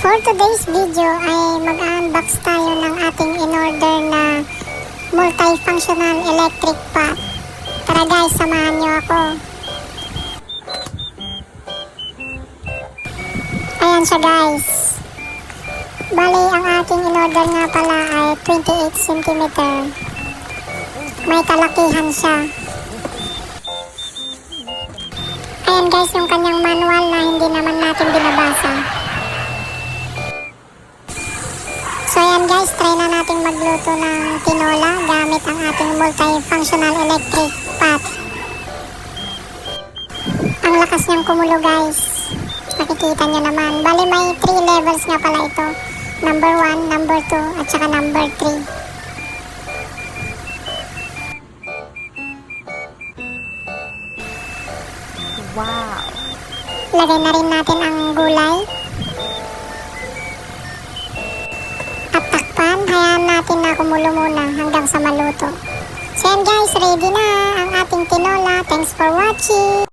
For today's video ay mag-unbox tayo ng ating in-order na multifunctional electric pot. Tara guys, samahan nyo ako. Ayan siya guys. Bali, ang aking in-order nga pala ay 28 cm. May kalakihan siya. Ayan guys, yung kanyang manual na hindi naman natin binabasa. So ayan guys, try na natin magluto ng tinola gamit ang ating multifunctional electric pot. Ang lakas niyang kumulo guys. Nakikita nyo naman. Bali may 3 levels nga pala ito. Number 1, number 2, at saka number 3. Wow! Lagay na rin natin ang gulay. At takpan, hayaan natin na kumulo muna hanggang sa maluto. So yan guys, ready na ang ating tinola. Thanks for watching!